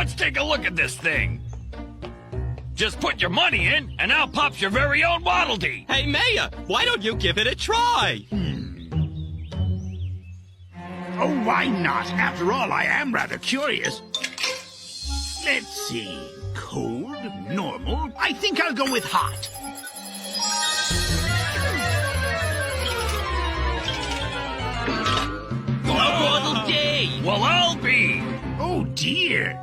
let's take a look at this thing. Just put your money in, and out pops your very own Waddle Dee. Hey, Mayor, why don't you give it a try? Oh, why not? After all, I am rather curious. Let's see. Cold, normal. I think I'll go with hot. A Waddle Dee! Well, I'll be. Oh, dear.